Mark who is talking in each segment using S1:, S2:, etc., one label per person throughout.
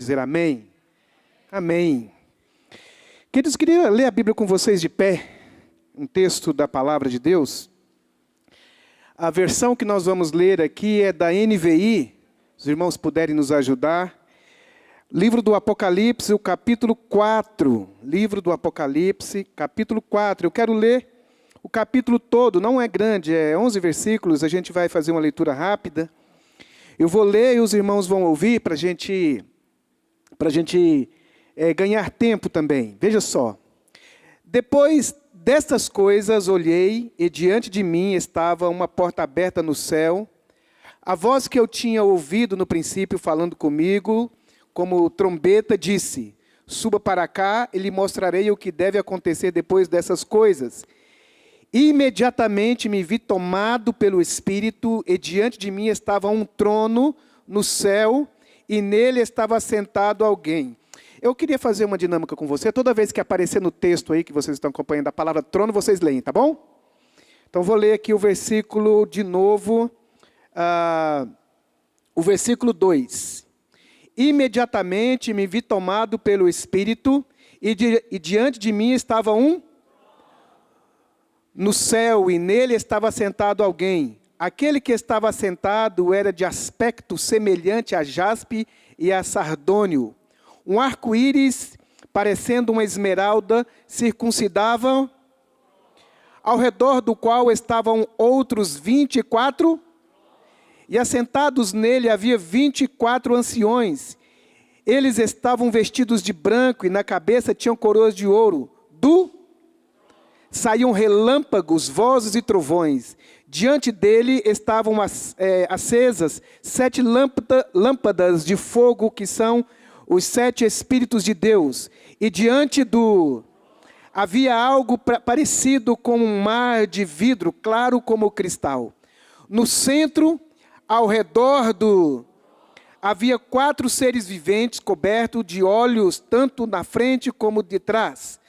S1: Dizer amém? Amém. Queridos, queria ler a Bíblia com vocês de pé, um texto da palavra de Deus. A versão que nós vamos ler aqui é da NVI, os irmãos puderem nos ajudar. Livro do Apocalipse, o capítulo 4. Livro do Apocalipse, capítulo 4. Eu quero ler o capítulo todo, não é grande, é 11 versículos, a gente vai fazer uma leitura rápida. Eu vou ler e os irmãos vão ouvir para a gente ganhar tempo também. Veja só. Depois destas coisas olhei e diante de mim estava uma porta aberta no céu. A voz que eu tinha ouvido no princípio falando comigo, como trombeta, disse: suba para cá e lhe mostrarei o que deve acontecer depois dessas coisas. Imediatamente me vi tomado pelo Espírito, e diante de mim estava um trono no céu, e nele estava sentado alguém. Eu queria fazer uma dinâmica com você. Toda vez que aparecer no texto aí, que vocês estão acompanhando a palavra trono, vocês leem, tá bom? Então vou ler aqui o versículo de novo, o versículo 2. Imediatamente me vi tomado pelo Espírito, e diante de mim estava um no céu, e nele estava sentado alguém. Aquele que estava sentado era de aspecto semelhante a jaspe e a sardônio. Um arco-íris, parecendo uma esmeralda, circuncidava, ao redor do qual estavam outros 24, e assentados nele havia 24 anciões. Eles estavam vestidos de branco, e na cabeça tinham coroas de ouro. Saíam relâmpagos, vozes e trovões. Diante dele estavam acesas 7 lâmpadas de fogo, que são os 7 Espíritos de Deus. E diante havia algo parecido com um mar de vidro, claro como cristal. No centro, ao redor havia 4 seres viventes, cobertos de olhos, tanto na frente como de trás.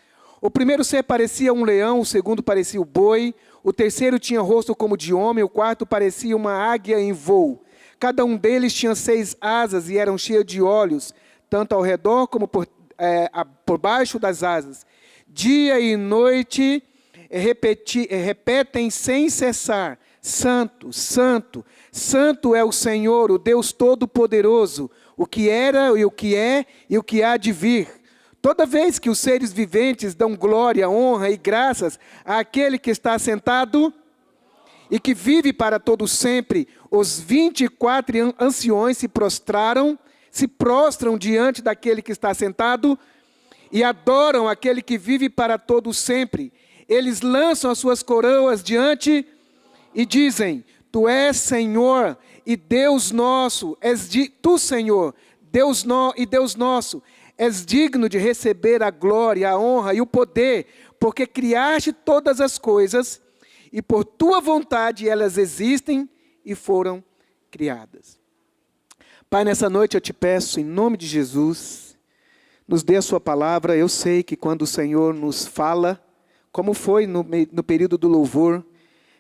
S1: O primeiro ser parecia um leão, o segundo parecia o boi, o terceiro tinha rosto como de homem, o quarto parecia uma águia em voo. Cada um deles tinha 6 asas e eram cheios de olhos, tanto ao redor como por baixo das asas. Dia e noite repetem sem cessar: Santo, Santo, Santo é o Senhor, o Deus Todo-Poderoso, o que era e o que é e o que há de vir. Toda vez que os seres viventes dão glória, honra e graças àquele que está sentado e que vive para todo sempre, os 24 anciões se prostram diante daquele que está sentado e adoram aquele que vive para todo sempre. Eles lançam as suas coroas diante e dizem: Tu és Senhor e Deus nosso, Tu, Senhor, Deus nosso, és digno de receber a glória, a honra e o poder, porque criaste todas as coisas, e por tua vontade elas existem e foram criadas. Pai, nessa noite eu te peço, em nome de Jesus, nos dê a sua palavra. Eu sei que quando o Senhor nos fala, como foi no período do louvor,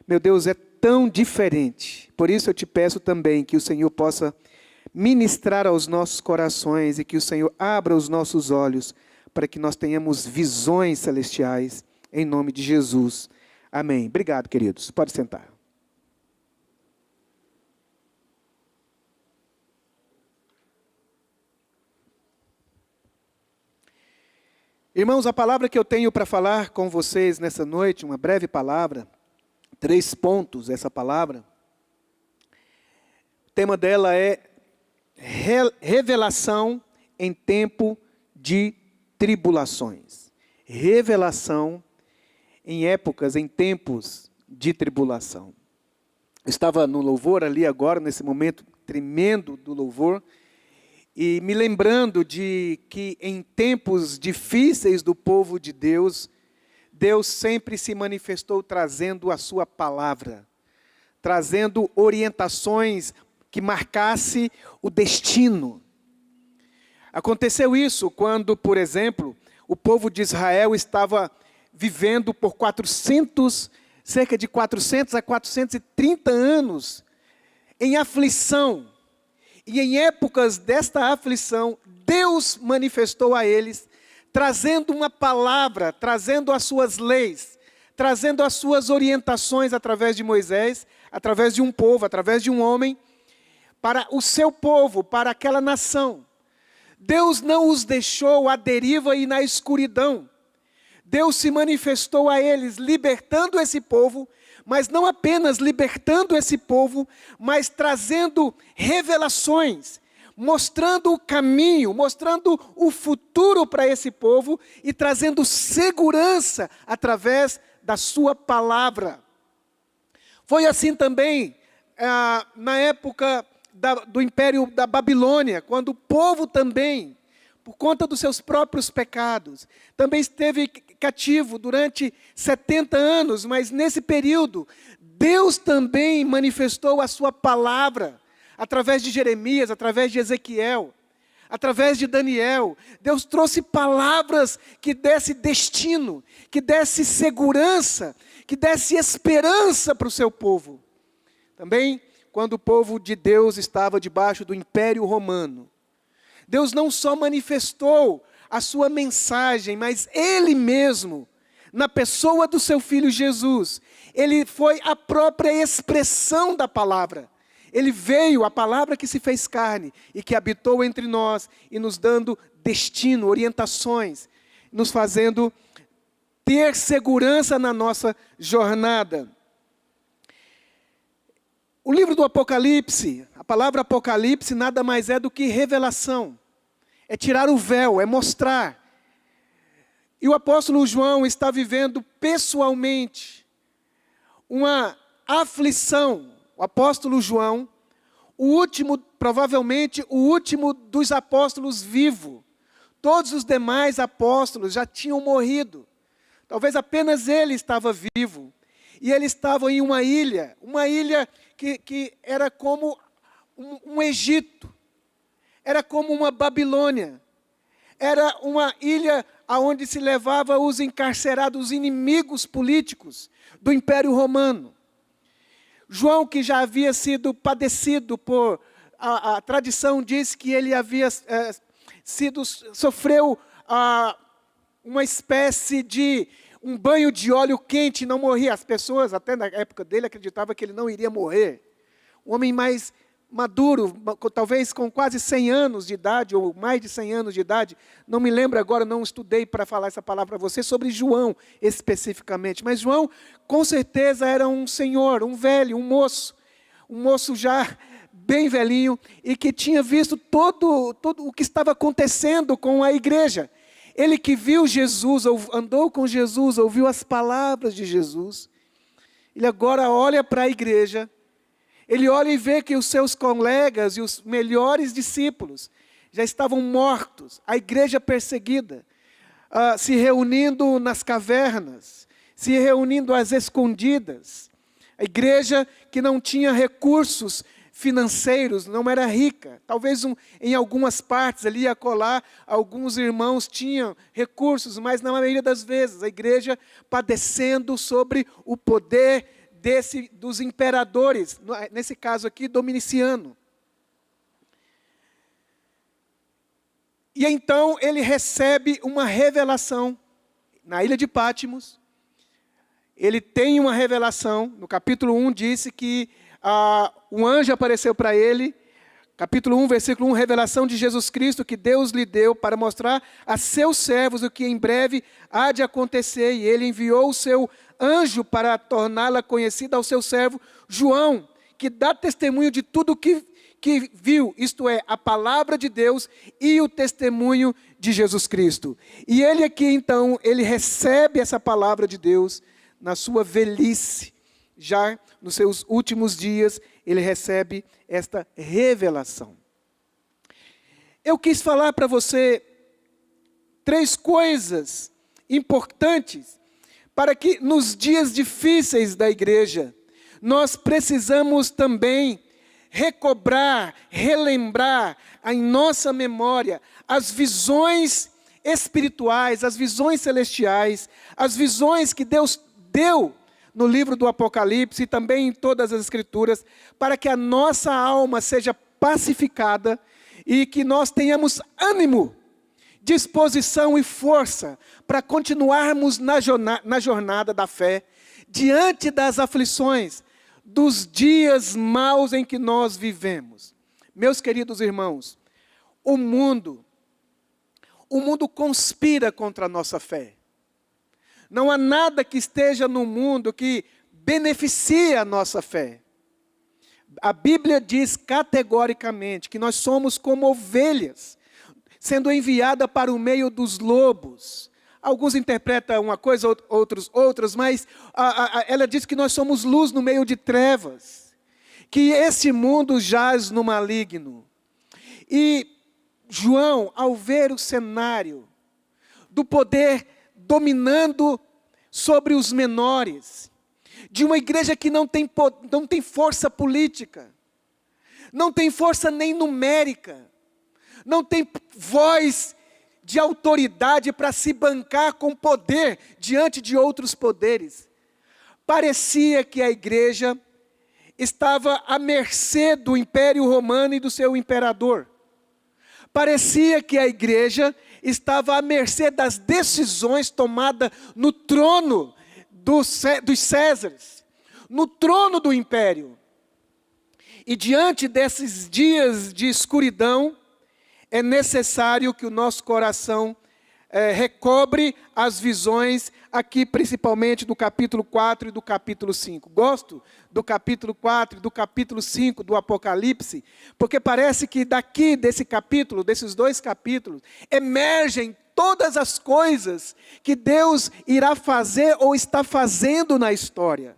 S1: meu Deus, é tão diferente. Por isso eu te peço também que o Senhor possa ministrar aos nossos corações e que o Senhor abra os nossos olhos para que nós tenhamos visões celestiais, em nome de Jesus. Amém. Obrigado, queridos. Pode sentar. Irmãos, a palavra que eu tenho para falar com vocês nessa noite, uma breve palavra, 3 pontos essa palavra. O tema dela é revelação em tempo de tribulações. Revelação em épocas, em tempos de tribulação. Eu estava no louvor ali agora, nesse momento tremendo do louvor, e me lembrando de que em tempos difíceis do povo de Deus, Deus sempre se manifestou trazendo a sua palavra, trazendo orientações que marcasse o destino. Aconteceu isso quando, por exemplo, o povo de Israel estava vivendo por cerca de 400 a 430 anos em aflição. E em épocas desta aflição, Deus manifestou a eles, trazendo uma palavra, trazendo as suas leis, trazendo as suas orientações através de Moisés, através de um povo, através de um homem, para o seu povo, para aquela nação. Deus não os deixou à deriva e na escuridão. Deus se manifestou a eles, libertando esse povo, mas não apenas libertando esse povo, mas trazendo revelações, mostrando o caminho, mostrando o futuro para esse povo e trazendo segurança através da sua palavra. Foi assim também na época do Império da Babilônia, quando o povo também, por conta dos seus próprios pecados, também esteve cativo durante 70 anos, mas nesse período, Deus também manifestou a sua palavra, através de Jeremias, através de Ezequiel, através de Daniel. Deus trouxe palavras que desse destino, que desse segurança, que desse esperança para o seu povo. Também, quando o povo de Deus estava debaixo do Império Romano, Deus não só manifestou a sua mensagem, mas Ele mesmo, na pessoa do seu Filho Jesus, Ele foi a própria expressão da palavra. Ele veio, a palavra que se fez carne e que habitou entre nós e nos dando destino, orientações, nos fazendo ter segurança na nossa jornada. O livro do Apocalipse, a palavra Apocalipse nada mais é do que revelação. É tirar o véu, é mostrar. E o apóstolo João está vivendo pessoalmente uma aflição. O apóstolo João, o último, provavelmente o último dos apóstolos vivo. Todos os demais apóstolos já tinham morrido. Talvez apenas ele estava vivo. E ele estava em uma ilha que era como um Egito. Era como uma Babilônia. Era uma ilha onde se levava os encarcerados, os inimigos políticos do Império Romano. João, que já havia sido padecido por... A tradição diz que ele havia sofreu uma espécie de um banho de óleo quente, não morria. As pessoas, até na época dele, acreditavam que ele não iria morrer. Um homem mais maduro, talvez com quase 100 anos de idade, ou mais de 100 anos de idade, não me lembro agora, não estudei para falar essa palavra para você, sobre João especificamente, mas João com certeza era um senhor, um velho, um moço já bem velhinho, e que tinha visto todo o que estava acontecendo com a igreja. Ele que viu Jesus, andou com Jesus, ouviu as palavras de Jesus, ele agora olha para a igreja. Ele olha e vê que os seus colegas e os melhores discípulos já estavam mortos, a igreja perseguida, se reunindo nas cavernas, se reunindo às escondidas. A igreja que não tinha recursos financeiros, não era rica. Talvez em algumas partes ali e acolá, alguns irmãos tinham recursos, mas na maioria das vezes a igreja padecendo sobre o poder dos imperadores, nesse caso aqui, Dominiciano. E então ele recebe uma revelação na ilha de Pátimos. Ele tem uma revelação, no capítulo 1 disse que um anjo apareceu para ele, capítulo 1, versículo 1, revelação de Jesus Cristo que Deus lhe deu para mostrar a seus servos o que em breve há de acontecer, e ele enviou o seu anjo para torná-la conhecida ao seu servo João, que dá testemunho de tudo que viu, isto é, a palavra de Deus e o testemunho de Jesus Cristo. E ele aqui então, ele recebe essa palavra de Deus na sua velhice, já nos seus últimos dias, ele recebe esta revelação. Eu quis falar para você 3 coisas importantes para que nos dias difíceis da igreja, nós precisamos também recobrar, relembrar em nossa memória as visões espirituais, as visões celestiais, as visões que Deus deu no livro do Apocalipse e também em todas as Escrituras, para que a nossa alma seja pacificada e que nós tenhamos ânimo, disposição e força para continuarmos na jornada da fé, diante das aflições, dos dias maus em que nós vivemos. Meus queridos irmãos, o mundo conspira contra a nossa fé. Não há nada que esteja no mundo que beneficie a nossa fé. A Bíblia diz categoricamente que nós somos como ovelhas, sendo enviada para o meio dos lobos. Alguns interpretam uma coisa, outros, mas ela diz que nós somos luz no meio de trevas, que esse mundo jaz no maligno. E João, ao ver o cenário do poder dominando sobre os menores, de uma igreja que não tem força política, não tem força nem numérica, não tem voz de autoridade para se bancar com poder diante de outros poderes. Parecia que a igreja estava à mercê do Império Romano e do seu imperador. Parecia que a igreja estava à mercê das decisões tomadas no trono dos Césares, no trono do império. E diante desses dias de escuridão, é necessário que o nosso coração recobre as visões, aqui principalmente do capítulo 4 e do capítulo 5. Gosto do capítulo 4 e do capítulo 5 do Apocalipse, porque parece que daqui desse capítulo, desses dois capítulos, emergem todas as coisas que Deus irá fazer ou está fazendo na história.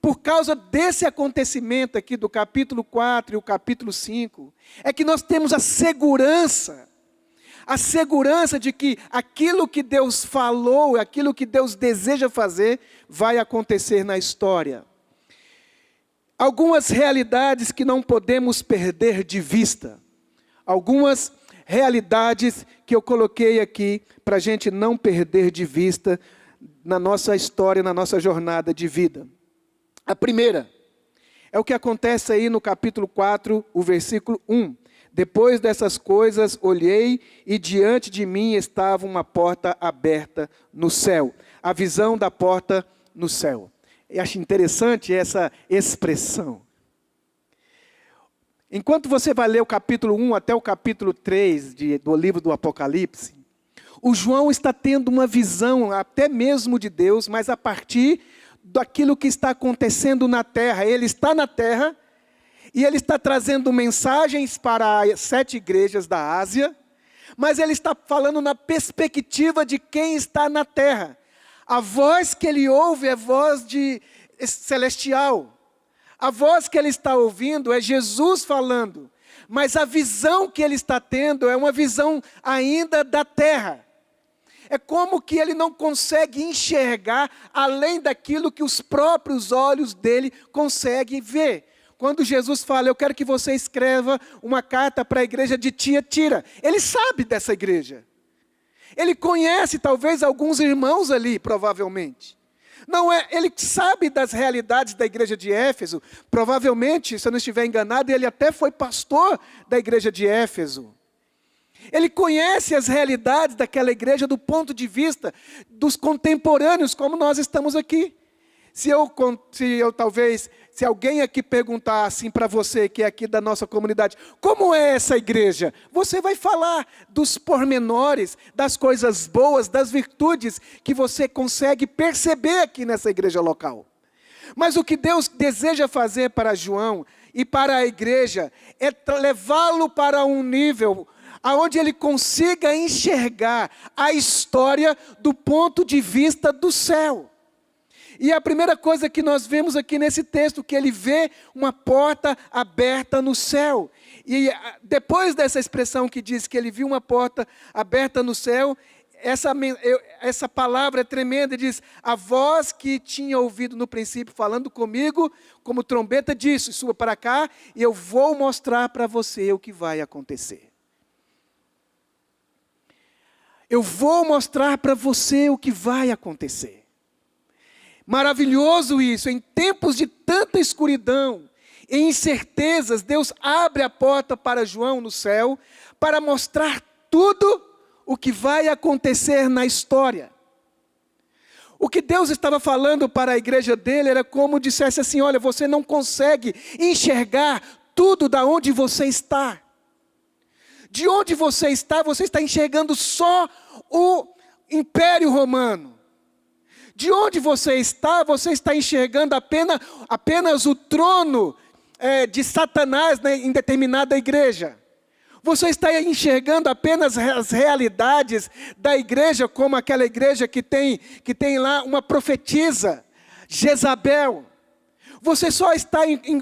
S1: Por causa desse acontecimento aqui do capítulo 4 e o capítulo 5, é que nós temos a segurança de que aquilo que Deus falou, aquilo que Deus deseja fazer, vai acontecer na história. Algumas realidades que não podemos perder de vista. Algumas realidades que eu coloquei aqui para a gente não perder de vista na nossa história, na nossa jornada de vida. A primeira é o que acontece aí no capítulo 4, o versículo 1. Depois dessas coisas, olhei e diante de mim estava uma porta aberta no céu. A visão da porta no céu. Eu acho interessante essa expressão. Enquanto você vai ler o capítulo 1 até o capítulo 3 do livro do Apocalipse, o João está tendo uma visão até mesmo de Deus, mas a partir daquilo que está acontecendo na terra. Ele está na terra e ele está trazendo mensagens para as 7 igrejas da Ásia, mas ele está falando na perspectiva de quem está na terra. A voz que ele ouve é voz celestial. A voz que ele está ouvindo é Jesus falando, mas a visão que ele está tendo é uma visão ainda da terra. É como que ele não consegue enxergar além daquilo que os próprios olhos dele conseguem ver. Quando Jesus fala, eu quero que você escreva uma carta para a igreja de Tiatira, ele sabe dessa igreja. Ele conhece talvez alguns irmãos ali, provavelmente. Ele sabe das realidades da igreja de Éfeso. Provavelmente, se eu não estiver enganado, ele até foi pastor da igreja de Éfeso. Ele conhece as realidades daquela igreja do ponto de vista dos contemporâneos, como nós estamos aqui. Se alguém aqui perguntar assim para você, que é aqui da nossa comunidade, como é essa igreja? Você vai falar dos pormenores, das coisas boas, das virtudes que você consegue perceber aqui nessa igreja local. Mas o que Deus deseja fazer para João e para a igreja é levá-lo para um nível aonde ele consiga enxergar a história do ponto de vista do céu. E a primeira coisa que nós vemos aqui nesse texto, que ele vê uma porta aberta no céu. E depois dessa expressão que diz que ele viu uma porta aberta no céu, essa palavra é tremenda, diz, a voz que tinha ouvido no princípio falando comigo, como trombeta disse, suba para cá e eu vou mostrar para você o que vai acontecer. Eu vou mostrar para você o que vai acontecer. Maravilhoso isso, em tempos de tanta escuridão, em incertezas, Deus abre a porta para João no céu, para mostrar tudo o que vai acontecer na história. O que Deus estava falando para a igreja dele era como dissesse assim: olha, você não consegue enxergar tudo da onde você está. De onde você está enxergando só o Império Romano. De onde você está enxergando apenas o trono de Satanás, né, em determinada igreja. Você está enxergando apenas as realidades da igreja, como aquela igreja que tem lá uma profetisa, Jezabel. Você só está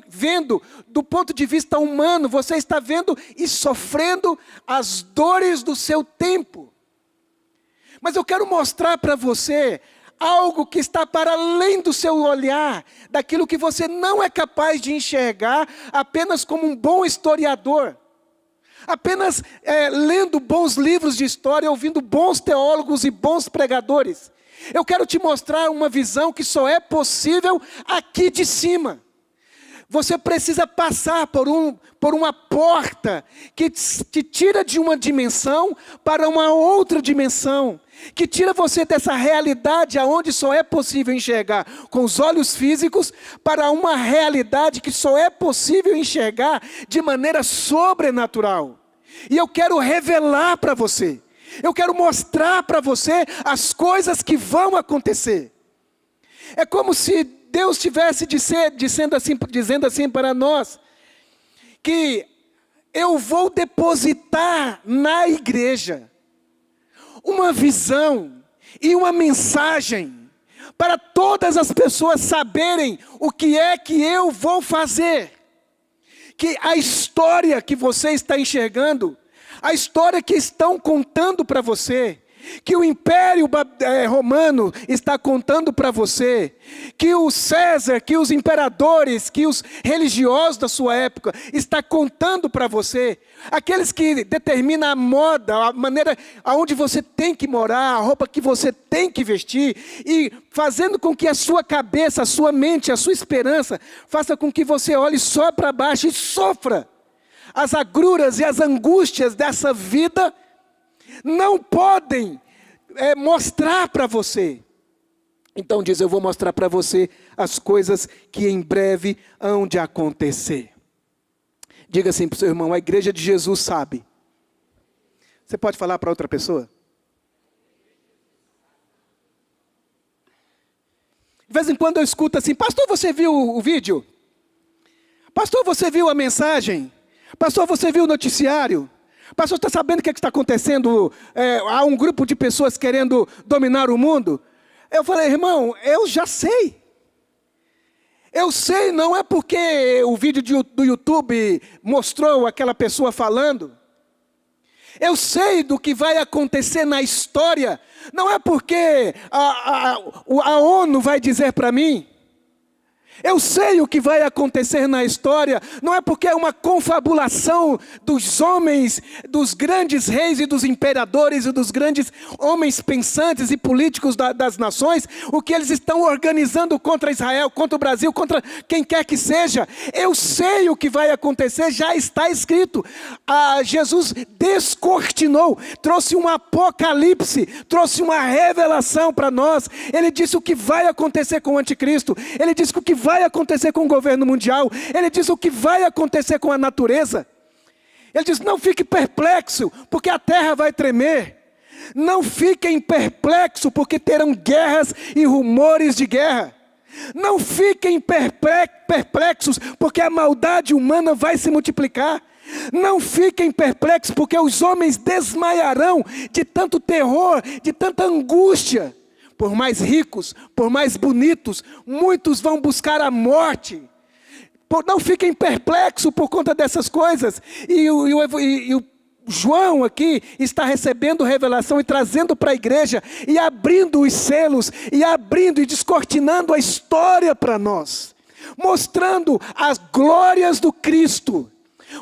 S1: vendo do ponto de vista humano, você está vendo e sofrendo as dores do seu tempo. Mas eu quero mostrar para você algo que está para além do seu olhar, daquilo que você não é capaz de enxergar apenas como um bom historiador. Apenas lendo bons livros de história, ouvindo bons teólogos e bons pregadores. Eu quero te mostrar uma visão que só é possível aqui de cima. Você precisa passar por uma porta que te tira de uma dimensão para uma outra dimensão. Que tira você dessa realidade aonde só é possível enxergar com os olhos físicos, para uma realidade que só é possível enxergar de maneira sobrenatural. E eu quero revelar para você, eu quero mostrar para você as coisas que vão acontecer. É como se Deus estivesse dizendo assim para nós, que eu vou depositar na igreja uma visão e uma mensagem para todas as pessoas saberem o que é que eu vou fazer. Que a história que você está enxergando, a história que estão contando para você, que o Império Romano está contando para você, que o César, que os imperadores, que os religiosos da sua época está contando para você, aqueles que determinam a moda, a maneira aonde você tem que morar, a roupa que você tem que vestir, e fazendo com que a sua cabeça, a sua mente, a sua esperança, faça com que você olhe só para baixo e sofra as agruras e as angústias dessa vida. Não podem mostrar para você. Então diz: eu vou mostrar para você as coisas que em breve hão de acontecer. Diga assim para o seu irmão: a igreja de Jesus sabe. Você pode falar para outra pessoa? De vez em quando eu escuto assim: pastor, você viu o vídeo? Pastor, você viu a mensagem? Pastor, você viu o noticiário? Pastor, está sabendo o que está acontecendo? Há um grupo de pessoas querendo dominar o mundo. Eu falei: irmão, eu já sei. Eu sei, não é porque o vídeo do YouTube mostrou aquela pessoa falando. Eu sei do que vai acontecer na história. Não é porque a ONU vai dizer para mim. Eu sei o que vai acontecer na história, não é porque é uma confabulação dos homens, dos grandes reis e dos imperadores e dos grandes homens pensantes e políticos das nações, o que eles estão organizando contra Israel, contra o Brasil, contra quem quer que seja. Eu sei o que vai acontecer, já está escrito. Jesus descortinou, trouxe um apocalipse, trouxe uma revelação para nós. Ele disse o que vai acontecer com o anticristo, ele disse o que vai acontecer com o governo mundial, ele diz o que vai acontecer com a natureza. Ele diz: não fique perplexo, porque a terra vai tremer. Não fiquem perplexos, porque terão guerras e rumores de guerra. Não fiquem perplexos, porque a maldade humana vai se multiplicar. Não fiquem perplexos, porque os homens desmaiarão de tanto terror, de tanta angústia. Por mais ricos, por mais bonitos, muitos vão buscar a morte. Não fiquem perplexos por conta dessas coisas. E o João aqui está recebendo revelação e trazendo para a igreja, e abrindo os selos, e abrindo e descortinando a história para nós. Mostrando as glórias do Cristo.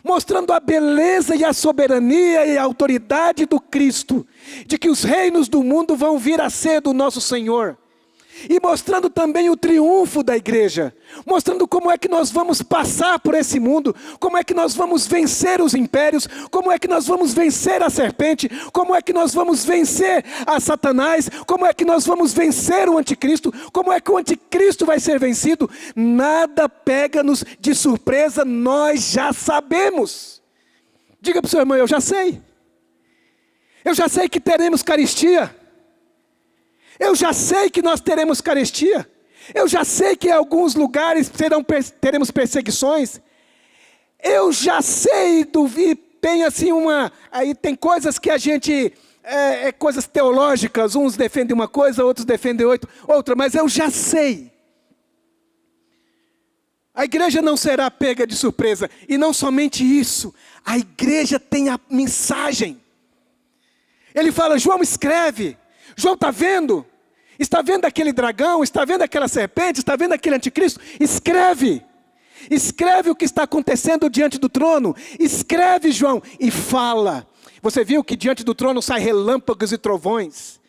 S1: Mostrando a beleza e a soberania e a autoridade do Cristo, de que os reinos do mundo vão vir a ser do nosso Senhor. e mostrando também o triunfo da igreja, mostrando como é que nós vamos passar por esse mundo, como é que nós vamos vencer os impérios, como é que nós vamos vencer a serpente, como é que nós vamos vencer a Satanás, como é que nós vamos vencer o anticristo, como é que o anticristo vai ser vencido. Nada pega-nos de surpresa, nós já sabemos. Diga para o seu irmão: eu já sei. Eu já sei que teremos carestia. Eu já sei que nós teremos carestia. Eu já sei que em alguns lugares teremos perseguições. Eu já sei tem assim aí tem coisas que a gente, coisas teológicas, uns defendem uma coisa, outros defendem outra, mas eu já sei. A igreja não será pega de surpresa, e não somente isso, a igreja tem a mensagem. Ele fala: João, escreve. João está vendo? Está vendo aquele dragão? Está vendo aquela serpente? Está vendo aquele anticristo? Escreve. Escreve o que está acontecendo diante do trono. Escreve, João, e fala. Você viu que diante do trono saem relâmpagos e trovões.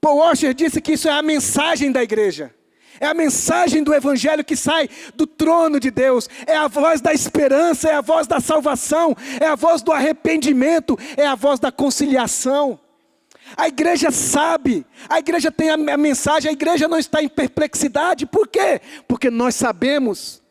S1: Paul Washer disse que isso é a mensagem da igreja. É a mensagem do evangelho que sai do trono de Deus. É a voz da esperança, é a voz da salvação, é a voz do arrependimento, é a voz da conciliação. A igreja sabe, a igreja tem a mensagem, a igreja não está em perplexidade. Por quê? Porque nós sabemos.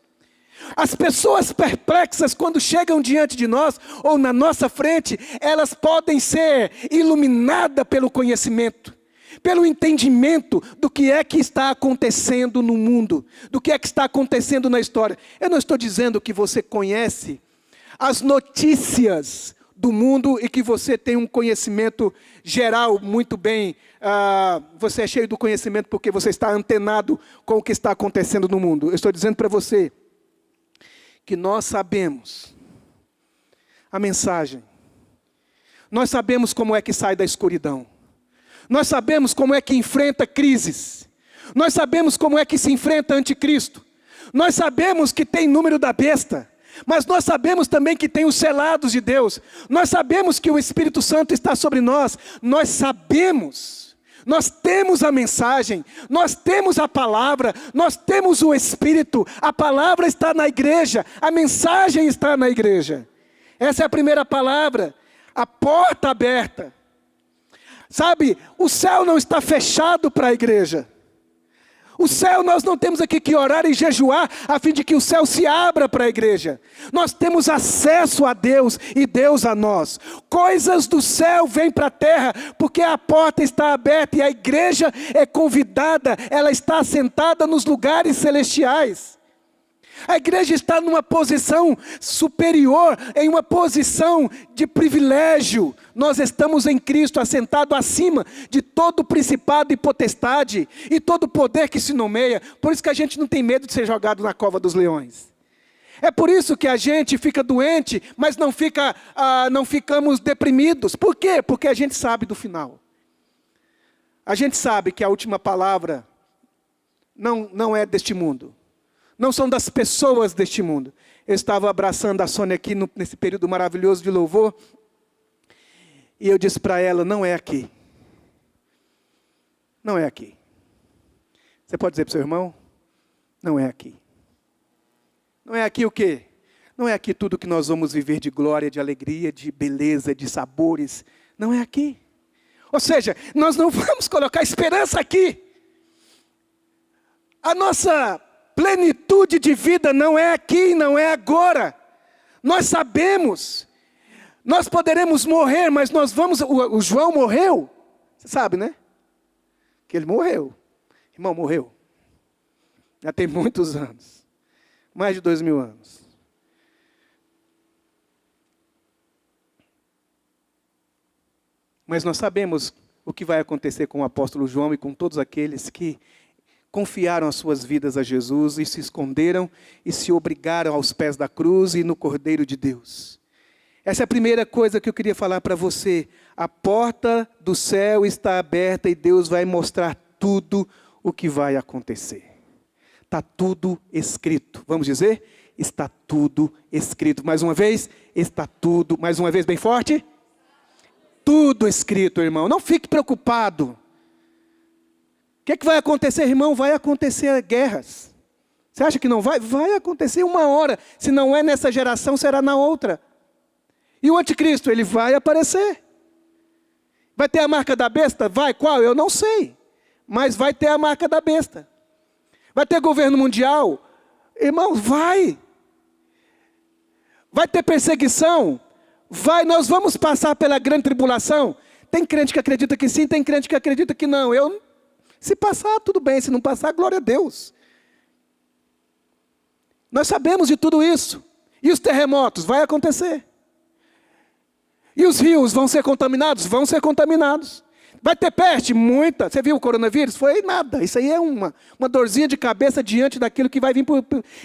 S1: As pessoas perplexas, quando chegam diante de nós, ou na nossa frente, elas podem ser iluminadas pelo conhecimento, pelo entendimento do que é que está acontecendo no mundo, do que é que está acontecendo na história. Eu não estou dizendo que você conhece as notícias do mundo e que você tem um conhecimento geral muito bem, você é cheio do conhecimento porque você está antenado com o que está acontecendo no mundo. Eu estou dizendo para você que nós sabemos a mensagem, nós sabemos como é que sai da escuridão, nós sabemos como é que enfrenta crises, nós sabemos como é que se enfrenta anticristo, nós sabemos que tem número da besta, mas nós sabemos também que tem os selados de Deus. Nós sabemos que o Espírito Santo está sobre nós. Nós sabemos. Nós temos a mensagem. Nós temos a palavra. Nós temos o Espírito. A palavra está na igreja. A mensagem está na igreja. Essa é a primeira palavra. A porta aberta. Sabe, o céu não está fechado para a igreja. O céu, nós não temos aqui que orar e jejuar a fim de que o céu se abra para a igreja. Nós temos acesso a Deus e Deus a nós. Coisas do céu vêm para a terra porque a porta está aberta e a igreja é convidada, ela está assentada nos lugares celestiais. A igreja está numa posição superior, em uma posição de privilégio. Nós estamos em Cristo, assentado acima de todo principado e potestade, e todo poder que se nomeia. Por isso que a gente não tem medo de ser jogado na cova dos leões. É por isso que a gente fica doente, mas não ficamos deprimidos. Por quê? Porque a gente sabe do final. A gente sabe que a última palavra não é deste mundo. Não são das pessoas deste mundo. Eu estava abraçando a Sônia aqui nesse período maravilhoso de louvor. E eu disse para ela: não é aqui. Não é aqui. Você pode dizer para o seu irmão? Não é aqui. Não é aqui o quê? Não é aqui tudo que nós vamos viver de glória, de alegria, de beleza, de sabores. Não é aqui. Ou seja, nós não vamos colocar esperança aqui. A nossa plenitude de vida não é aqui, não é agora. Nós sabemos. Nós poderemos morrer, mas nós vamos... O João morreu. Você sabe, né? Que ele morreu. Irmão, morreu. Já tem muitos anos. Mais de 2000 anos. Mas nós sabemos o que vai acontecer com o apóstolo João e com todos aqueles que confiaram as suas vidas a Jesus e se esconderam e se obrigaram aos pés da cruz e no Cordeiro de Deus. Essa é a primeira coisa que eu queria falar para você. A porta do céu está aberta e Deus vai mostrar tudo o que vai acontecer. Está tudo escrito. Vamos dizer? Está tudo escrito. Mais uma vez, está tudo. Mais uma vez, bem forte. Tudo escrito, irmão. Não fique preocupado. O que vai acontecer, irmão? Vai acontecer guerras. Você acha que não vai? Vai acontecer uma hora. Se não é nessa geração, será na outra. E o anticristo, ele vai aparecer. Vai ter a marca da besta? Vai, qual? Eu não sei. Mas vai ter a marca da besta. Vai ter governo mundial? Irmão, vai. Vai ter perseguição? Vai, nós vamos passar pela grande tribulação? Tem crente que acredita que sim, tem crente que acredita que não. Se passar, tudo bem. Se não passar, glória a Deus. Nós sabemos de tudo isso. E os terremotos? Vai acontecer. E os rios vão ser contaminados? Vão ser contaminados. Vai ter peste? Muita. Você viu o coronavírus? Foi nada. Isso aí é uma dorzinha de cabeça diante daquilo que vai vir.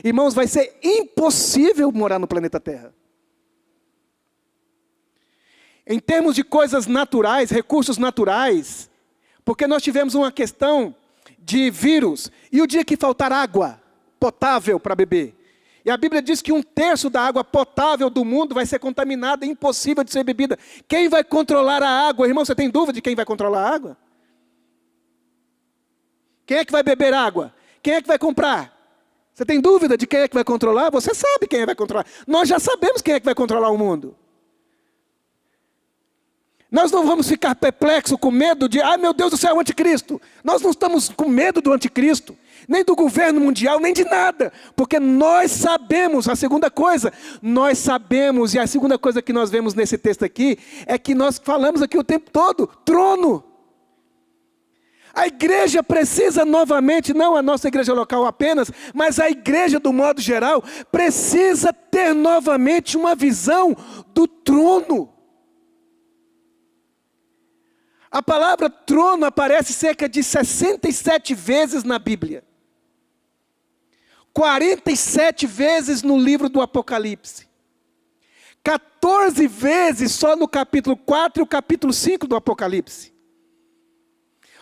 S1: Irmãos, vai ser impossível morar no planeta Terra. Em termos de coisas naturais, recursos naturais, porque nós tivemos uma questão de vírus. E o dia que faltar água potável para beber? E a Bíblia diz que 1/3 da água potável do mundo vai ser contaminada, impossível de ser bebida. Quem vai controlar a água? Irmão, você tem dúvida de quem vai controlar a água? Quem é que vai beber água? Quem é que vai comprar? Você tem dúvida de quem é que vai controlar? Você sabe quem vai controlar. Nós já sabemos quem é que vai controlar o mundo. Nós não vamos ficar perplexos com medo de, meu Deus do céu, o anticristo. Nós não estamos com medo do anticristo, nem do governo mundial, nem de nada. Porque nós sabemos, a segunda coisa, nós sabemos, e a segunda coisa que nós vemos nesse texto aqui, é que nós falamos aqui o tempo todo, trono. A igreja precisa novamente, não a nossa igreja local apenas, mas a igreja do modo geral, precisa ter novamente uma visão do trono. A palavra trono aparece cerca de 67 vezes na Bíblia. 47 vezes no livro do Apocalipse. 14 vezes só no capítulo 4 e o capítulo 5 do Apocalipse.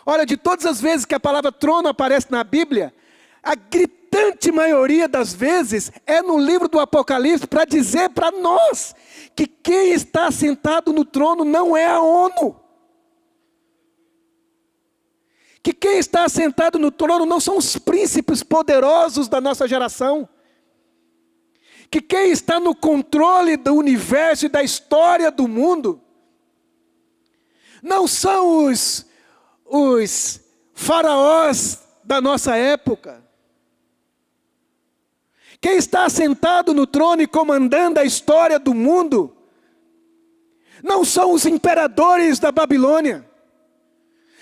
S1: Olha, de todas as vezes que a palavra trono aparece na Bíblia, a gritante maioria das vezes é no livro do Apocalipse para dizer para nós que quem está sentado no trono não é a ONU. Que quem está sentado no trono não são os príncipes poderosos da nossa geração. Que quem está no controle do universo e da história do mundo não são os faraós da nossa época. Quem está sentado no trono e comandando a história do mundo não são os imperadores da Babilônia.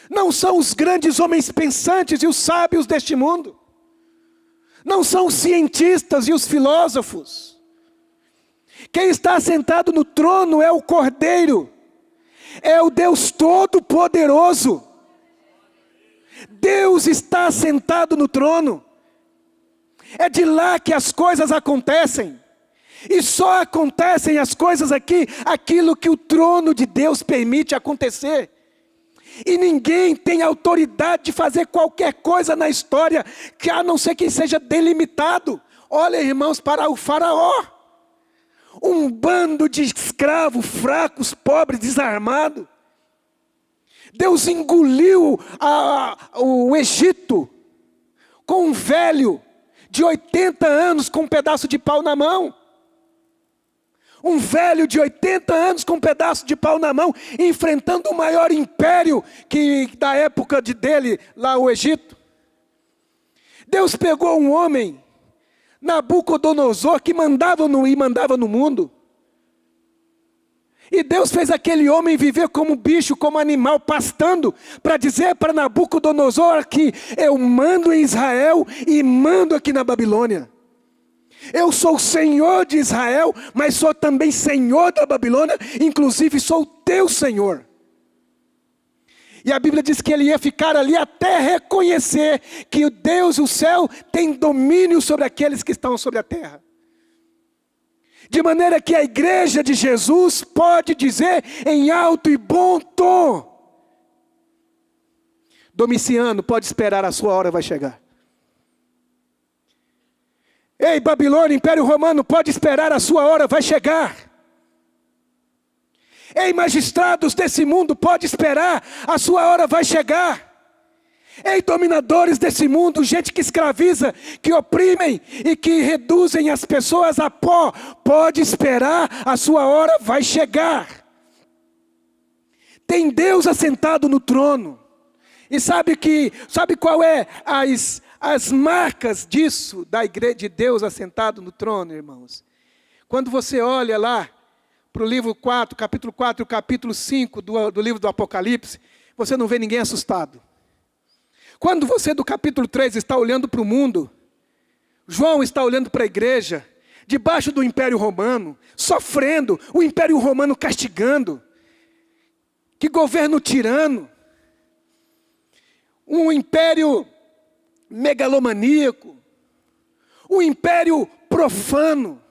S1: Não são os grandes homens pensantes e os sábios deste mundo. Não são os cientistas e os filósofos. Quem está sentado no trono é o Cordeiro. É o Deus Todo-Poderoso. Deus está sentado no trono. É de lá que as coisas acontecem. E só acontecem as coisas aqui, aquilo que o trono de Deus permite acontecer. E ninguém tem autoridade de fazer qualquer coisa na história, que a não ser que seja delimitado. Olha, irmãos, para o faraó. Um bando de escravos, fracos, pobres, desarmados. Deus engoliu o Egito com um velho de 80 anos com um pedaço de pau na mão. Um velho de 80 anos com um pedaço de pau na mão, enfrentando o maior império da época dele, lá o Egito. Deus pegou um homem, Nabucodonosor, que mandava no mundo. E Deus fez aquele homem viver como bicho, como animal, pastando, para dizer para Nabucodonosor que eu mando em Israel e mando aqui na Babilônia. Eu sou o Senhor de Israel, mas sou também Senhor da Babilônia, inclusive sou o teu Senhor. E a Bíblia diz que ele ia ficar ali até reconhecer que o Deus, o céu, tem domínio sobre aqueles que estão sobre a terra. De maneira que a igreja de Jesus pode dizer em alto e bom tom: Domiciano, pode esperar, a sua hora vai chegar. Ei, Babilônia, Império Romano, pode esperar, a sua hora vai chegar. Ei, magistrados desse mundo, pode esperar, a sua hora vai chegar. Ei, dominadores desse mundo, gente que escraviza, que oprimem e que reduzem as pessoas a pó, pode esperar, a sua hora vai chegar. Tem Deus assentado no trono. E sabe qual é as marcas disso, da igreja de Deus assentado no trono, irmãos? Quando você olha lá para o livro 4, capítulo 4 e o capítulo 5 do livro do Apocalipse, você não vê ninguém assustado. Quando você do capítulo 3 está olhando para o mundo, João está olhando para a igreja, debaixo do Império Romano, sofrendo, o Império Romano castigando. Que governo tirano. Um império megalomaníaco. Um império profano.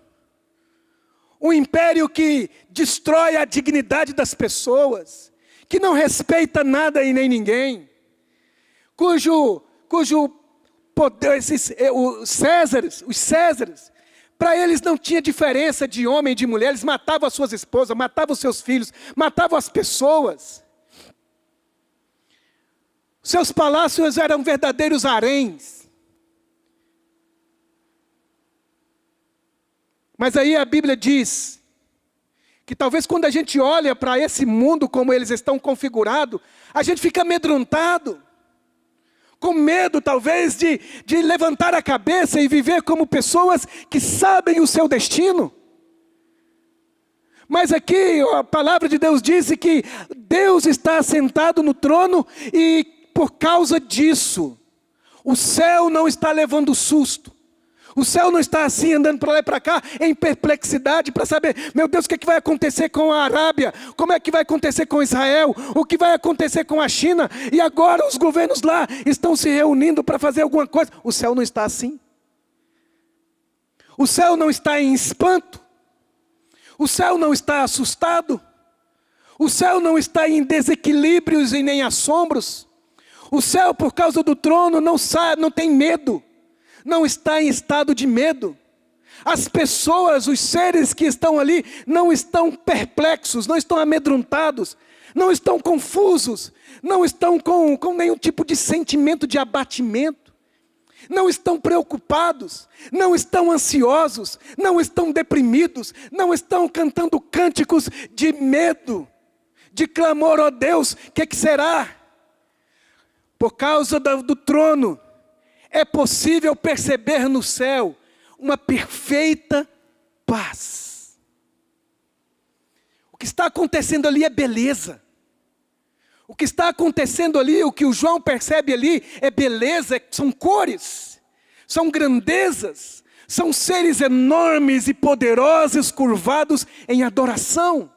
S1: Um império que destrói a dignidade das pessoas. Que não respeita nada e nem ninguém. Cujo poder, os Césares, para eles não tinha diferença de homem e de mulher. Eles matavam as suas esposas, matavam os seus filhos, matavam as pessoas. Seus palácios eram verdadeiros haréns. Mas aí a Bíblia diz que talvez quando a gente olha para esse mundo como eles estão configurados, a gente fica amedrontado. Com medo talvez de levantar a cabeça e viver como pessoas que sabem o seu destino. Mas aqui a palavra de Deus diz que Deus está assentado no trono e por causa disso, o céu não está levando susto. O céu não está assim andando para lá e para cá em perplexidade para saber, meu Deus, o que vai acontecer com a Arábia? Como é que vai acontecer com Israel? O que vai acontecer com a China? E agora os governos lá estão se reunindo para fazer alguma coisa. O céu não está assim. O céu não está em espanto. O céu não está assustado. O céu não está em desequilíbrios e nem assombros. O céu, por causa do trono, não tem medo. Não está em estado de medo. As pessoas, os seres que estão ali, não estão perplexos, não estão amedrontados, não estão confusos, não estão com nenhum tipo de sentimento de abatimento, não estão preocupados, não estão ansiosos, não estão deprimidos, não estão cantando cânticos de medo, de clamor, ó Deus, o que será? Por causa do trono, é possível perceber no céu uma perfeita paz. O que está acontecendo ali é beleza. O que está acontecendo ali, o que o João percebe ali é beleza, são cores, são grandezas, são seres enormes e poderosos curvados em adoração.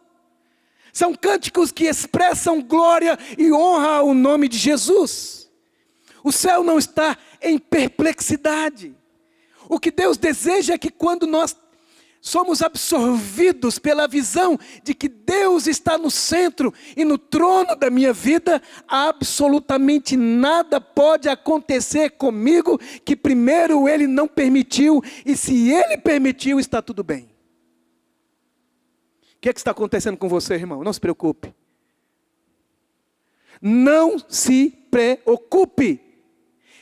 S1: São cânticos que expressam glória e honra ao nome de Jesus. O céu não está em perplexidade. O que Deus deseja é que quando nós somos absorvidos pela visão de que Deus está no centro e no trono da minha vida, absolutamente nada pode acontecer comigo que primeiro Ele não permitiu, e se Ele permitiu, está tudo bem. O que está acontecendo com você, irmão? Não se preocupe. Não se preocupe.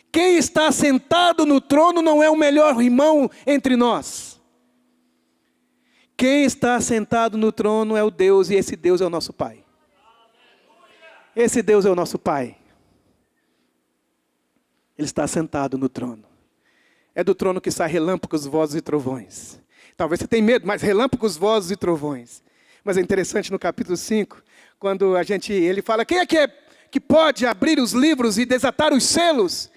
S1: Quem está sentado no trono não é o melhor irmão entre nós. Quem está sentado no trono é o Deus, e esse Deus é o nosso Pai. Esse Deus é o nosso Pai. Ele está sentado no trono. É do trono que sai relâmpagos, vozes e trovões. Talvez você tenha medo, mas relâmpagos, vozes e trovões. Mas é interessante no capítulo 5, quando ele fala, quem é que pode abrir os livros e desatar os selos?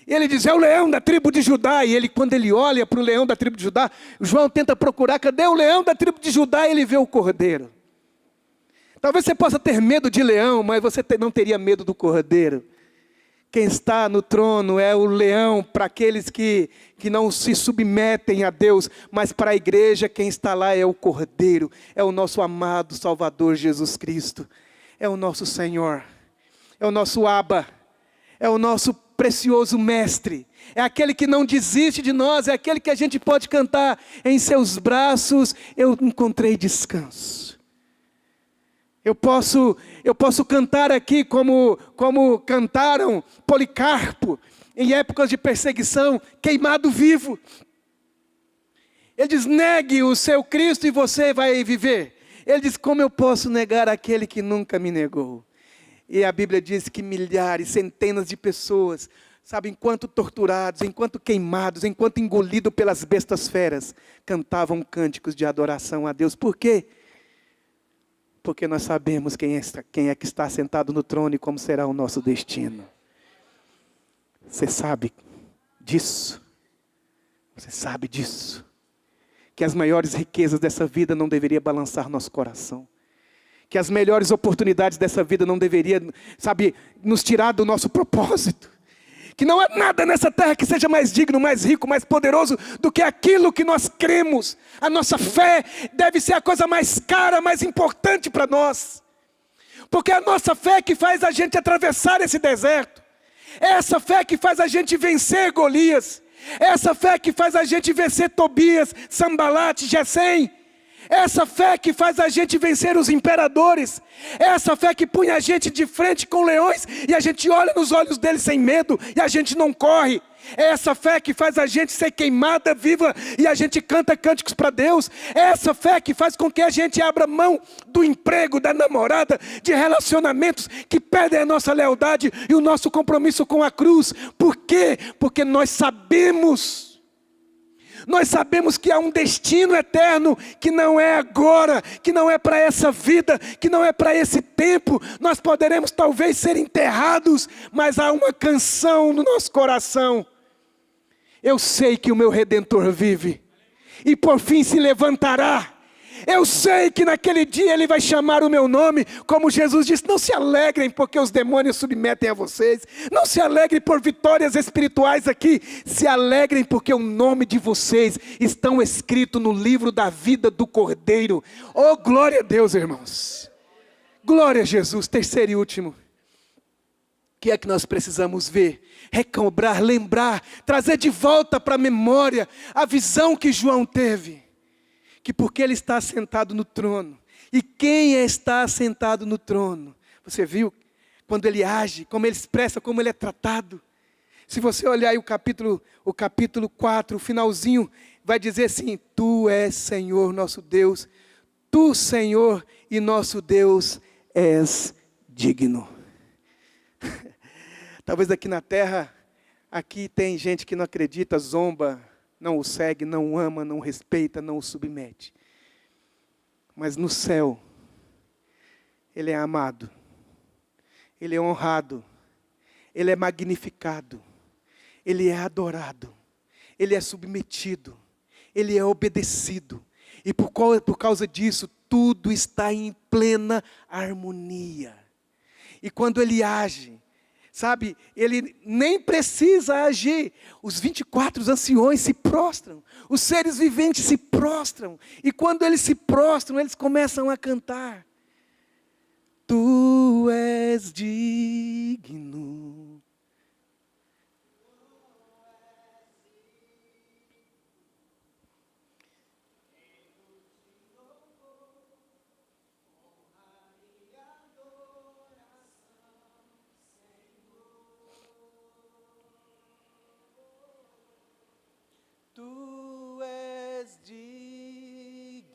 S1: E ele diz, é o leão da tribo de Judá. E quando ele olha para o leão da tribo de Judá, João tenta procurar, cadê o leão da tribo de Judá? E ele vê o cordeiro. Talvez você possa ter medo de leão, mas você não teria medo do cordeiro. Quem está no trono é o leão para aqueles que não se submetem a Deus, mas para a igreja quem está lá é o cordeiro, é o nosso amado Salvador Jesus Cristo, é o nosso Senhor, é o nosso Abba, é o nosso precioso mestre, é aquele que não desiste de nós, é aquele que a gente pode cantar, em seus braços eu encontrei descanso. Eu posso cantar aqui como cantaram Policarpo em épocas de perseguição, queimado vivo. Ele diz, negue o seu Cristo e você vai viver. Ele diz, como eu posso negar aquele que nunca me negou? E a Bíblia diz que milhares, centenas de pessoas, sabe, enquanto torturados, enquanto queimados, enquanto engolidos pelas bestas feras, cantavam cânticos de adoração a Deus. Por quê? Porque nós sabemos quem é que está sentado no trono e como será o nosso destino. Você sabe disso? Você sabe disso? Que as maiores riquezas dessa vida não deveriam balançar nosso coração. Que as melhores oportunidades dessa vida não deveriam, sabe, nos tirar do nosso propósito. Que não há nada nessa terra que seja mais digno, mais rico, mais poderoso do que aquilo que nós cremos. A nossa fé deve ser a coisa mais cara, mais importante para nós. Porque é a nossa fé que faz a gente atravessar esse deserto. É essa fé que faz a gente vencer Golias. É essa fé que faz a gente vencer Tobias, Sambalate, Gesem. Essa fé que faz a gente vencer os imperadores. Essa fé que põe a gente de frente com leões e a gente olha nos olhos deles sem medo e a gente não corre. Essa fé que faz a gente ser queimada viva e a gente canta cânticos para Deus. Essa fé que faz com que a gente abra mão do emprego, da namorada, de relacionamentos que perdem a nossa lealdade e o nosso compromisso com a cruz. Por quê? Porque nós sabemos que há um destino eterno, que não é agora, que não é para essa vida, que não é para esse tempo. Nós poderemos talvez ser enterrados, mas há uma canção no nosso coração. Eu sei que o meu Redentor vive, e por fim se levantará. Eu sei que naquele dia Ele vai chamar o meu nome, como Jesus disse, não se alegrem porque os demônios submetem a vocês, não se alegrem por vitórias espirituais aqui, se alegrem porque o nome de vocês estão escrito no livro da vida do Cordeiro. Oh, glória a Deus, irmãos, glória a Jesus. Terceiro e último, o que é que nós precisamos ver? Recobrar, lembrar, trazer de volta para a memória a visão que João teve. Que porque Ele está sentado no trono. E quem está sentado no trono? Você viu quando Ele age, como Ele expressa, como Ele é tratado. Se você olhar aí o capítulo 4, o finalzinho, vai dizer assim, Tu és Senhor nosso Deus, Tu Senhor e nosso Deus és digno. Talvez aqui na terra, aqui tem gente que não acredita, zomba, não o segue, não o ama, não o respeita, não o submete. Mas no céu, Ele é amado, Ele é honrado, Ele é magnificado, Ele é adorado, Ele é submetido, Ele é obedecido. E por causa disso, tudo está em plena harmonia. E quando Ele age, sabe, Ele nem precisa agir. Os 24 anciões se prostram. Os seres viventes se prostram. E quando eles se prostram, eles começam a cantar. Tu és digno. Tu és digno,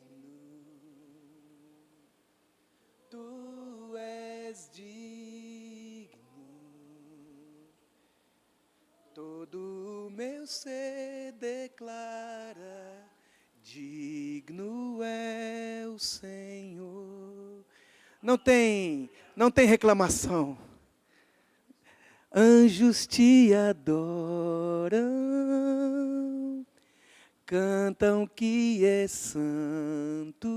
S1: Tu és digno, todo meu ser declara, digno é o Senhor. Não tem reclamação. Anjos te adoram, cantam que é santo,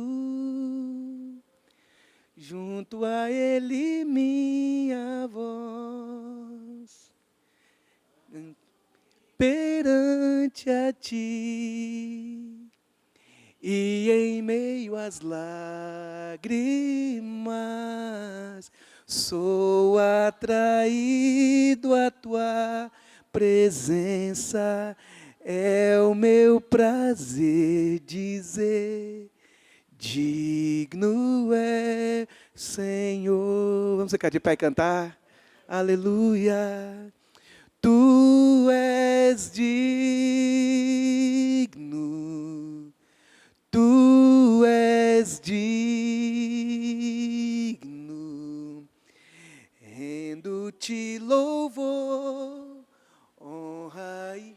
S1: junto a Ele minha voz, perante a Ti, e em meio às lágrimas, sou atraído à Tua presença, é o meu prazer dizer, digno é Senhor. Vamos ficar de pé e cantar. Aleluia. Tu és digno. Tu és digno. Rendo-te louvor, honra e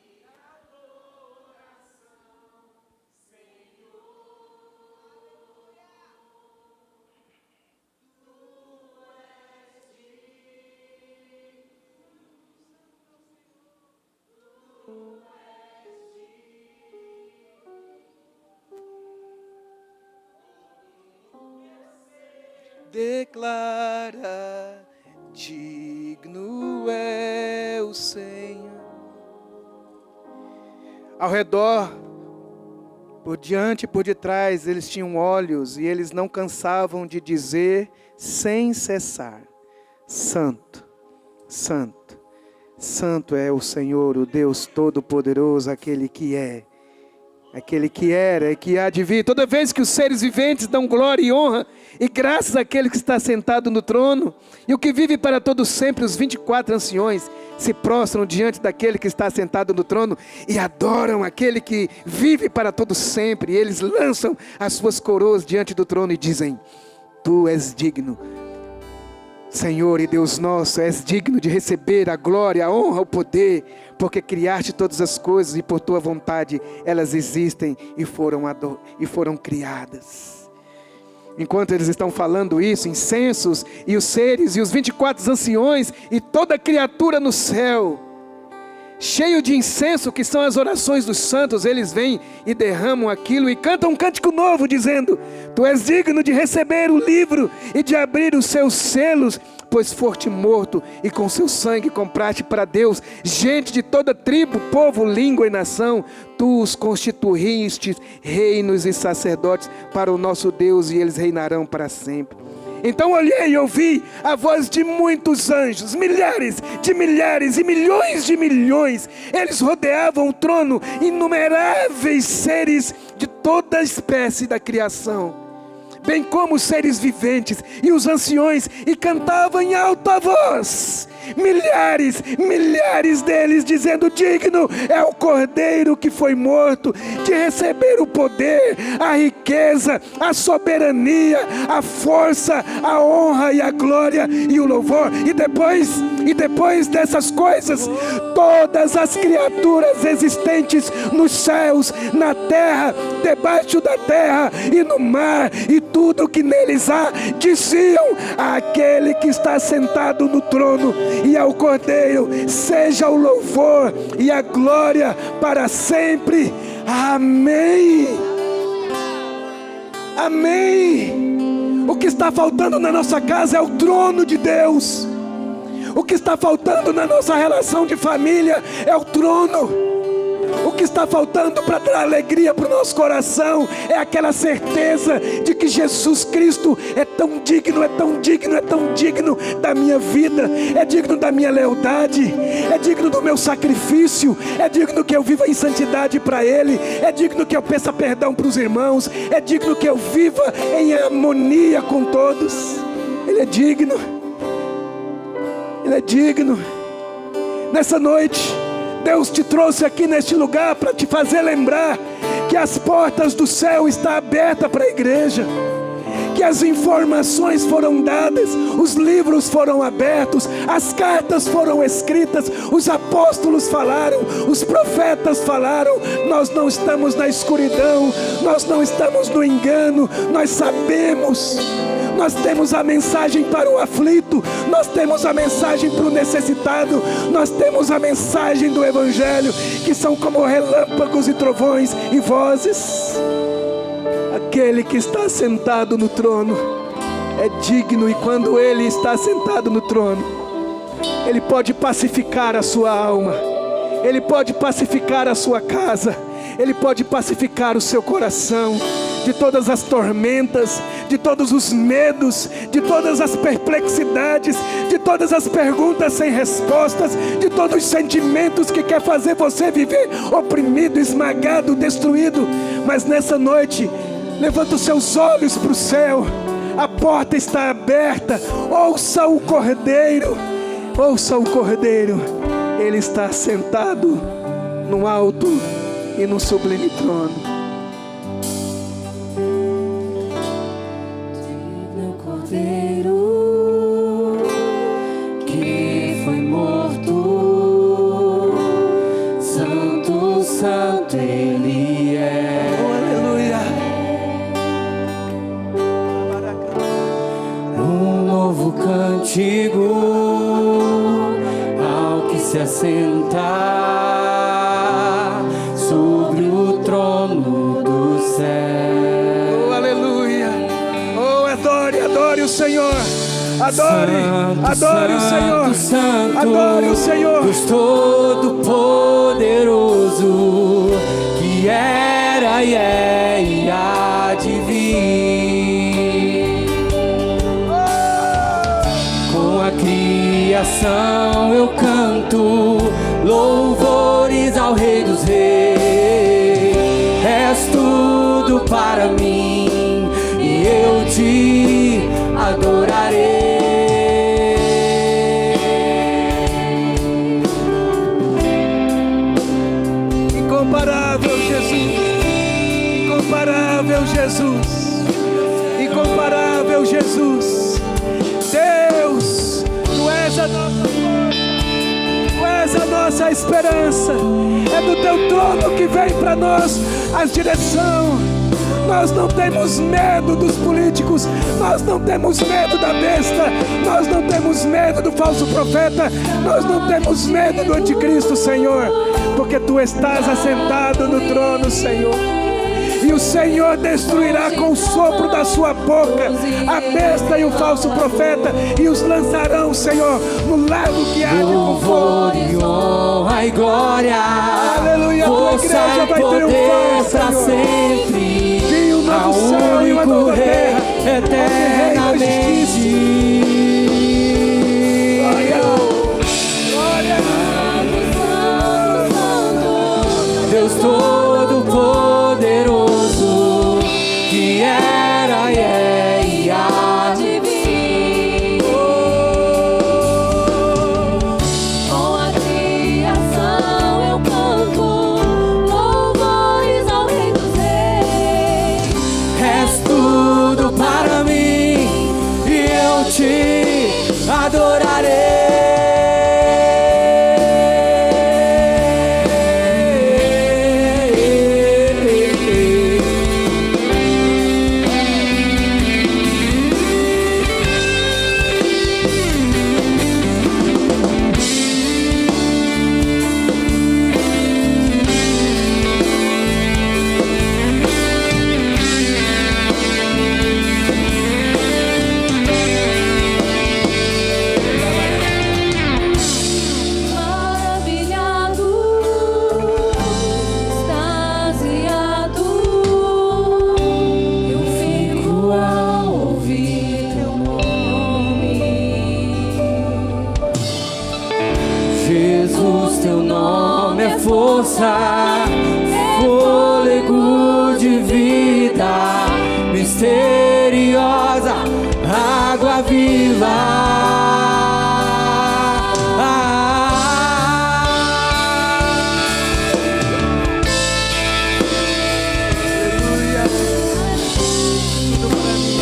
S1: declara, digno é o Senhor. Ao redor, por diante e por detrás, eles tinham olhos e eles não cansavam de dizer sem cessar: Santo, Santo, Santo é o Senhor, o Deus Todo-Poderoso, aquele que é, aquele que era e que há de vir. Toda vez que os seres viventes dão glória e honra e graças àquele que está sentado no trono e o que vive para todo sempre, os 24 anciões se prostram diante daquele que está sentado no trono e adoram aquele que vive para todo sempre. E eles lançam as suas coroas diante do trono e dizem: Tu és digno, Senhor e Deus nosso, és digno de receber a glória, a honra, o poder, porque criaste todas as coisas e por tua vontade elas existem e foram criadas. Enquanto eles estão falando isso, incensos e os seres e os 24 anciões e toda criatura no céu, cheio de incenso, que são as orações dos santos, eles vêm e derramam aquilo e cantam um cântico novo, dizendo: Tu és digno de receber o livro e de abrir os seus selos, pois foste morto e com seu sangue compraste para Deus gente de toda tribo, povo, língua e nação. Tu os constituíste reinos e sacerdotes para o nosso Deus, e eles reinarão para sempre. Então olhei e ouvi a voz de muitos anjos, milhares de milhares e milhões de milhões. Eles rodeavam o trono, inumeráveis seres de toda a espécie da criação, bem como os seres viventes e os anciões, e cantavam em alta voz, milhares, milhares deles, dizendo: Digno é o Cordeiro que foi morto de receber o poder, a riqueza, a soberania, a força, a honra e a glória e o louvor. E depois dessas coisas, todas as criaturas existentes nos céus, na terra, debaixo da terra e no mar, e tudo que neles há, diziam àquele que está sentado no trono e ao Cordeiro: seja o louvor e a glória para sempre. Amém. Amém. O que está faltando na nossa casa é o trono de Deus. O que está faltando na nossa relação de família é o trono. O que está faltando para dar alegria para o nosso coração é aquela certeza de que Jesus Cristo é tão digno, é tão digno, é tão digno da minha vida, é digno da minha lealdade, é digno do meu sacrifício, é digno que eu viva em santidade para Ele, é digno que eu peça perdão para os irmãos, é digno que eu viva em harmonia com todos. Ele é digno. Ele é digno. Nessa noite, Deus te trouxe aqui neste lugar para te fazer lembrar que as portas do céu estão abertas para a igreja, que as informações foram dadas, os livros foram abertos, as cartas foram escritas, os apóstolos falaram, os profetas falaram. Nós não estamos na escuridão, nós não estamos no engano, nós sabemos. Nós temos a mensagem para o aflito, nós temos a mensagem para o necessitado, nós temos a mensagem do Evangelho, que são como relâmpagos e trovões e vozes. Aquele que está sentado no trono é digno, e quando Ele está sentado no trono, Ele pode pacificar a sua alma, Ele pode pacificar a sua casa, Ele pode pacificar o seu coração de todas as tormentas, de todos os medos, de todas as perplexidades, de todas as perguntas sem respostas, de todos os sentimentos que quer fazer você viver oprimido, esmagado, destruído. Mas nessa noite, levanta os seus olhos para o céu. A porta está aberta. Ouça o Cordeiro. Ouça o Cordeiro. Ele está sentado no alto e no sublime trono.
S2: Meu Cordeiro que foi morto, santo, santo Ele é.
S1: Oh, aleluia.
S2: Um novo cântico ao que se assentar sobre o trono do céu.
S1: Oh, aleluia. Oh, adore o Senhor. Adore,
S2: Santo,
S1: adore o Senhor.
S2: Santo,
S1: Adore o Senhor.
S2: Deus Todo-Poderoso, que era e é e há de vir. Com a criação eu canto louvores ao Rei dos Reis. És tudo para mim e eu te adorarei.
S1: Incomparável Jesus, incomparável Jesus, incomparável Jesus. Deus, Tu és a nossa força, Tu és a nossa esperança. É do Teu trono que vem para nós a direção. Nós não temos medo dos políticos, nós não temos medo da besta, nós não temos medo do falso profeta, nós não temos medo do anticristo, Senhor, porque Tu estás assentado no trono, Senhor. E o Senhor destruirá com o sopro da sua boca a besta e o falso profeta, e os lançarão, Senhor, no lago que arde com fogo.
S2: Louvor e honra e glória,
S1: Aleluia, a tua
S2: força
S1: igreja
S2: e
S1: vai
S2: poder
S1: triunfar,
S2: para
S1: Senhor.
S2: sempre.
S1: Vi um
S2: Ao
S1: novo céu e uma
S2: único
S1: nova
S2: Rei
S1: terra,
S2: eternamente.
S1: Glória, glória.
S2: Deus Todo-Poderoso, que era e é e há de vir. Com a criação eu canto louvores ao Rei dos Reis. És tudo para mim e eu te adorarei. Maravilhado, extasiado, eu fico ao ouvir teu nome. Jesus, teu nome é força, fôlego de vida, misteriosa, água viva.
S1: Aleluia. Tudo pra mim,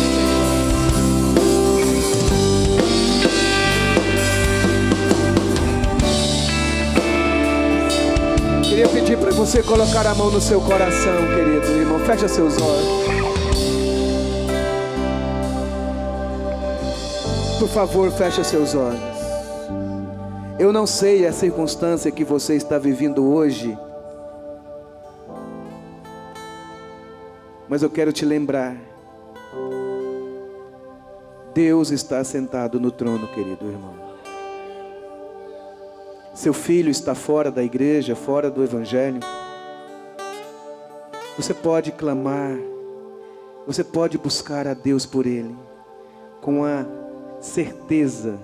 S1: Senhor. Queria pedir para você colocar a mão no seu coração, querido irmão. Fecha seus olhos. Por favor, fecha seus olhos. Eu não sei a circunstância que você está vivendo hoje, mas eu quero te lembrar. Deus está sentado no trono, querido irmão. Seu filho está fora da igreja, fora do evangelho. Você pode clamar, você pode buscar a Deus por ele, com a certeza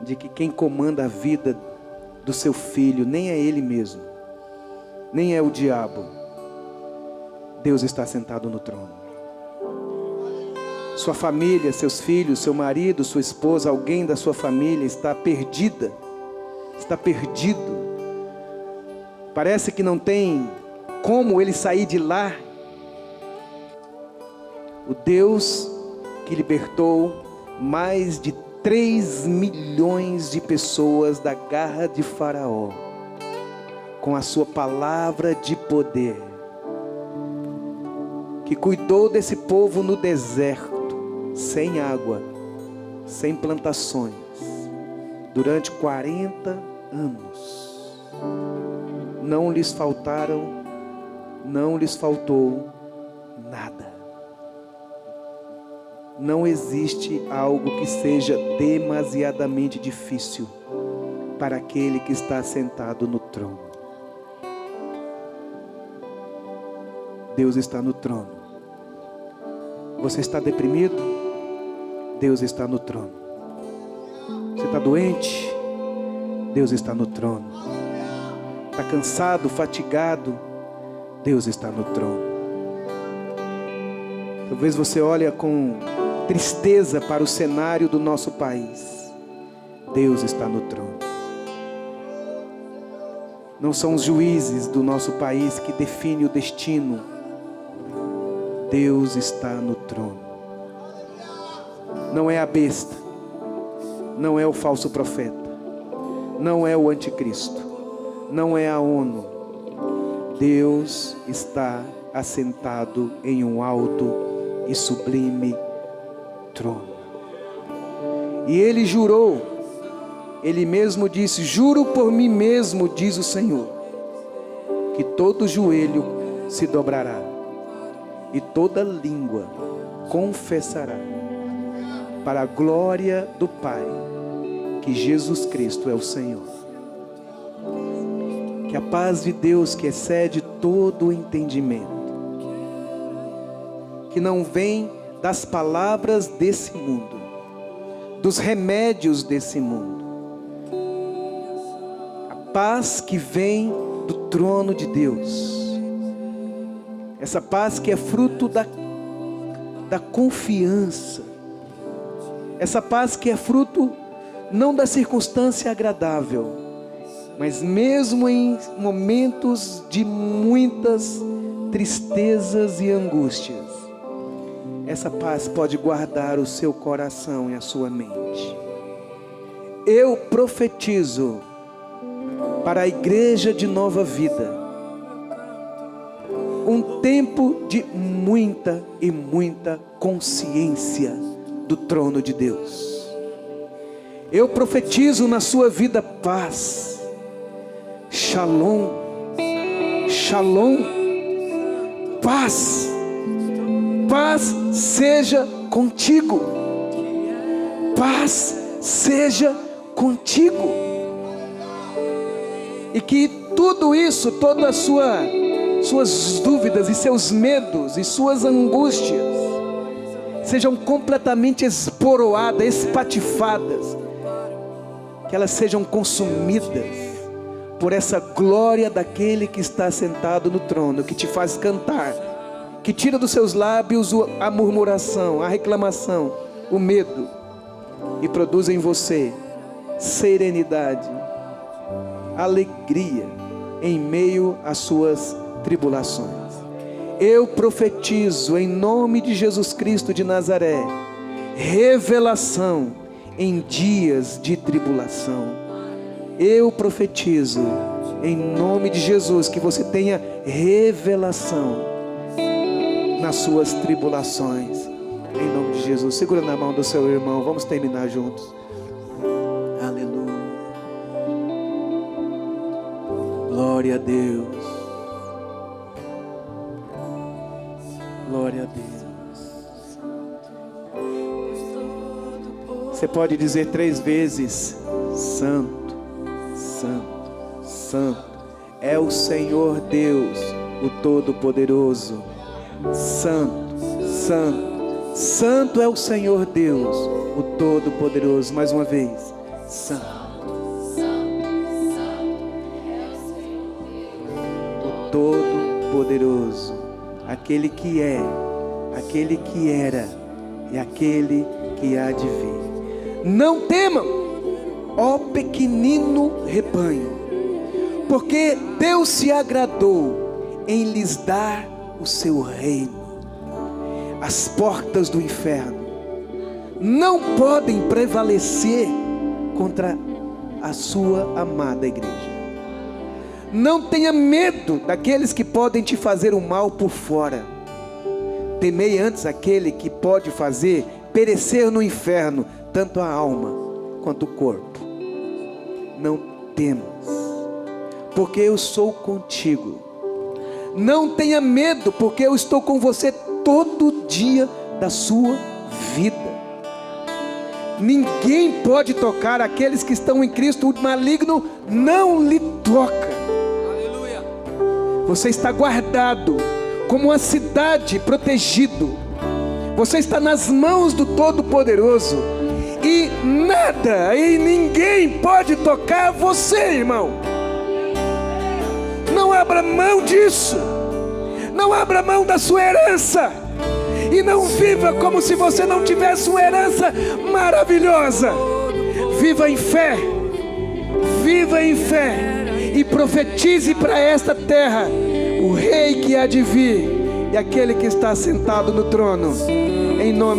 S1: de que quem comanda a vida do seu filho nem é ele mesmo, nem é o diabo. Deus está sentado no trono. Sua família, seus filhos, seu marido, sua esposa, alguém da sua família está perdida, está perdido. Parece que não tem como ele sair de lá. O Deus que libertou mais de 3 milhões de pessoas da garra de Faraó, com a sua palavra de poder, que cuidou desse povo no deserto, sem água, sem plantações, durante 40 anos. Não lhes faltou nada. Não existe algo que seja demasiadamente difícil para aquele que está sentado no trono. Deus está no trono. Você está deprimido? Deus está no trono. Você está doente? Deus está no trono. Está cansado, fatigado? Deus está no trono. Talvez você olhe com tristeza para o cenário do nosso país. Deus está no trono. Não são os juízes do nosso país que definem o destino. Deus está no trono. Não é a besta, não é o falso profeta, não é o anticristo, não é a ONU. Deus está assentado em um alto e sublime trono. E ele jurou, ele mesmo disse: juro por mim mesmo, diz o Senhor, que todo joelho se dobrará e toda língua confessará, para a glória do Pai, que Jesus Cristo é o Senhor. Que a paz de Deus, que excede todo o entendimento, que não vem das palavras desse mundo, dos remédios desse mundo, a paz que vem do trono de Deus, essa paz que é fruto da confiança, essa paz que é fruto não da circunstância agradável, mas mesmo em momentos de muitas tristezas e angústias, essa paz pode guardar o seu coração e a sua mente. Eu profetizo para a igreja de Nova Vida um tempo de muita e muita consciência do trono de Deus. Eu profetizo na sua vida paz, shalom, shalom, paz, paz seja contigo, paz seja contigo, e que tudo isso, todas as suas dúvidas e seus medos e suas angústias sejam completamente esboroadas, espatifadas, que elas sejam consumidas por essa glória daquele que está sentado no trono, que te faz cantar, que tira dos seus lábios a murmuração, a reclamação, o medo, e produz em você serenidade, alegria em meio às suas tribulações. Eu profetizo em nome de Jesus Cristo de Nazaré, revelação em dias de tribulação. Eu profetizo em nome de Jesus que você tenha revelação nas suas tribulações, em nome de Jesus. Segura na mão do seu irmão, vamos terminar juntos. Aleluia. Glória a Deus. Glória a Deus. Você pode dizer 3 vezes: Santo, Santo, Santo é o Senhor Deus, o Todo-Poderoso. Santo, Santo, Santo é o Senhor Deus, o Todo-Poderoso. Mais uma vez: Santo, o Todo-Poderoso, aquele que é, aquele que era e aquele que há de vir. Não temam, ó pequenino rebanho, porque Deus se agradou em lhes dar o seu reino. As portas do inferno não podem prevalecer contra a sua amada igreja. Não tenha medo daqueles que podem te fazer o mal por fora. Temei antes aquele que pode fazer perecer no inferno tanto a alma quanto o corpo. Não temas, porque eu sou contigo. Não tenha medo, porque eu estou com você todo dia da sua vida. Ninguém pode tocar aqueles que estão em Cristo. O maligno não lhe toca. Aleluia. Você está guardado como uma cidade, protegido. Você está nas mãos do Todo-Poderoso, e nada e ninguém pode tocar você, irmão. Não abra mão disso. Não abra mão da sua herança. E não viva como se você não tivesse uma herança maravilhosa. Viva em fé. Viva em fé. E profetize para esta terra o rei que há de vir e aquele que está sentado no trono. Em nome